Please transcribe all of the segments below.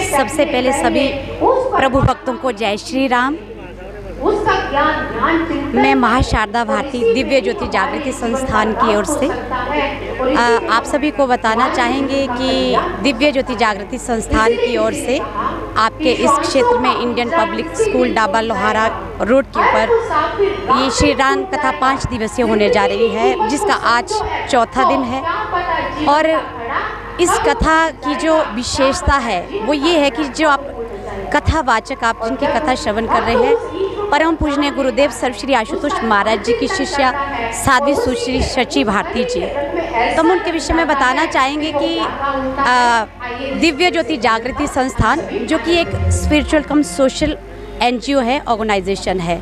सबसे पहले सभी प्रभु भक्तों को जय श्री राम। मैं महाशारदा भारती दिव्य ज्योति जागृति संस्थान की ओर से आप सभी को बताना चाहेंगे कि दिव्य ज्योति जागृति संस्थान की ओर से आपके इस क्षेत्र में इंडियन पब्लिक स्कूल डाबा लोहारा रोड के ऊपर ये श्री राम कथा 5 दिवसीय होने जा रही है, जिसका आज चौथा दिन है। और इस कथा की जो विशेषता है वो ये है कि जो आप कथावाचक आप जिनकी कथा श्रवण कर रहे हैं परम पूजनीय गुरुदेव सर्वश्री आशुतोष महाराज जी की शिष्या साध्वी सुश्री शची भारती जी। तो हम उनके विषय में बताना चाहेंगे कि दिव्य ज्योति जागृति संस्थान जो कि एक स्पिरिचुअल कम सोशल NGO है, ऑर्गेनाइजेशन है।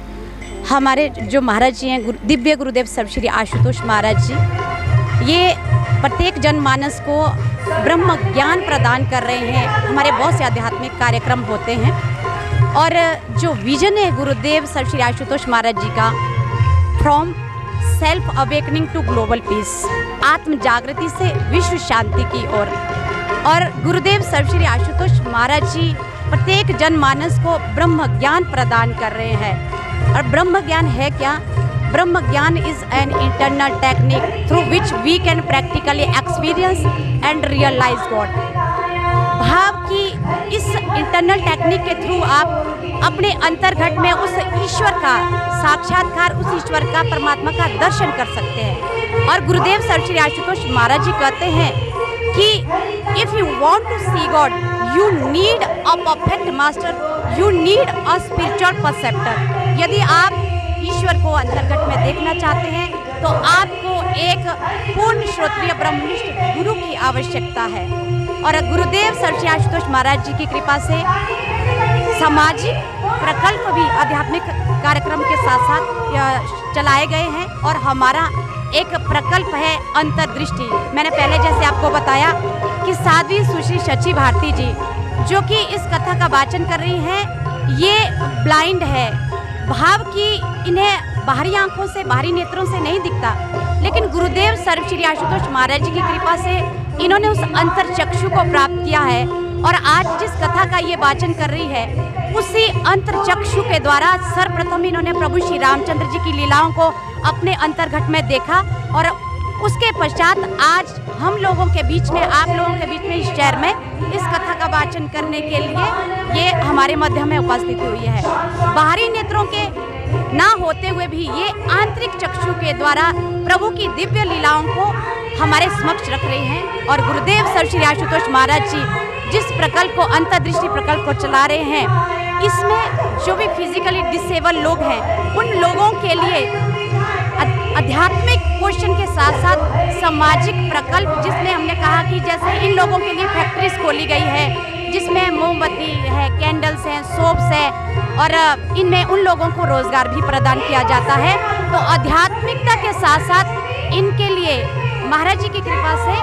हमारे जो महाराज जी हैं दिव्य गुरुदेव सर्वश्री आशुतोष महाराज जी, ये प्रत्येक जनमानस को ब्रह्म ज्ञान प्रदान कर रहे हैं। हमारे बहुत से आध्यात्मिक कार्यक्रम होते हैं और जो विजन है गुरुदेव सर्वश्री आशुतोष महाराज जी का, from self awakening to global peace, आत्म जागृति से विश्व शांति की ओर। और गुरुदेव सर्वश्री आशुतोष महाराज जी प्रत्येक जनमानस को ब्रह्म ज्ञान प्रदान कर रहे हैं। और ब्रह्म ज्ञान है क्या? Brahm Gyan is an internal technique through which we can practically experience and realise God. भाव की इस इंटरनल टेक्निक के थ्रू आप अपने अंतर्घट में उस ईश्वर का साक्षात्कार, उस ईश्वर का, परमात्मा का दर्शन कर सकते हैं। और गुरुदेव सर्वश्री आशुतोष महाराज जी कहते हैं कि if you want to see God you need a perfect master, you need a spiritual preceptor. यदि आप ईश्वर को अंतर्गत में देखना चाहते हैं तो आपको एक पूर्ण श्रोत्रिय ब्रह्मनिष्ठ गुरु की आवश्यकता है। और गुरुदेव सर्वश्री आशुतोष महाराज जी की कृपा से सामाजिक प्रकल्प भी आध्यात्मिक कार्यक्रम के साथ साथ चलाए गए हैं। और हमारा एक प्रकल्प है अंतर्दृष्टि। मैंने पहले जैसे आपको बताया कि साध्वी सुश्री शची भारती जी जो कि इस कथा का वाचन कर रही हैं, ये ब्लाइंड है। भाव की इन्हें बाहरी आंखों से, बाहरी नेत्रों से नहीं दिखता, लेकिन गुरुदेव सर्वश्री आशुतोष महाराज जी की कृपा से इन्होंने उस अंतर चक्षु को प्राप्त किया है। और आज जिस कथा का ये वाचन कर रही है उसी अंतर चक्षु के द्वारा सर्वप्रथम इन्होंने प्रभु श्री रामचंद्र जी की लीलाओं को अपने अंतर्घट में देखा। और उसके पश्चात आज हम लोगों के बीच में, आप लोगों के बीच में, इस शहर में इस कथा का वाचन करने के लिए ये हमारे मध्य में उपस्थित हुई है। बाहरी नेत्रों के ना होते हुए भी ये आंतरिक चक्षु के द्वारा प्रभु की दिव्य लीलाओं को हमारे समक्ष रख रहे हैं। और गुरुदेव सर्वश्री आशुतोष महाराज जी जिस प्रकल्प को, अंतर्दृष्टि प्रकल्प को चला रहे हैं, इसमें जो भी फिजिकली डिसेबल लोग हैं उन लोगों के लिए आध्यात्मिक क्वेश्चन के साथ साथ सामाजिक प्रकल्प, जिसमें हमने कहा कि जैसे इन लोगों के लिए फैक्ट्रीज खोली गई है जिसमें मोमबत्ती है, कैंडल्स हैं, सोप्स है, और इनमें उन लोगों को रोजगार भी प्रदान किया जाता है। तो आध्यात्मिकता के साथ साथ इनके लिए महाराज जी की कृपा से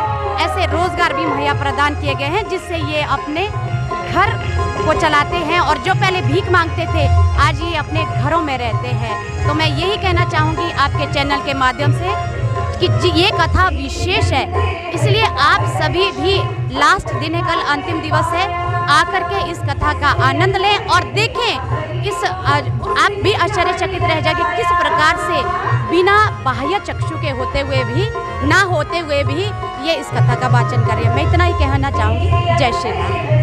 ऐसे रोजगार भी मुहैया प्रदान किए गए हैं, जिससे ये अपने घर को चलाते हैं। और जो पहले भीख मांगते थे आज ये अपने घरों में रहते हैं। तो मैं यही कहना चाहूँगी आपके चैनल के माध्यम से कि ये कथा विशेष है, इसलिए आप सभी भी, लास्ट दिन है कल, अंतिम दिवस है, आकर के इस कथा का आनंद लें और देखें। आप भी आश्चर्यचकित रह जाएंगे किस प्रकार से बिना बाह्य चक्षु के होते हुए भी, ना होते हुए भी ये इस कथा का वाचन करें। मैं इतना ही कहना चाहूँगी। जय श्री राम।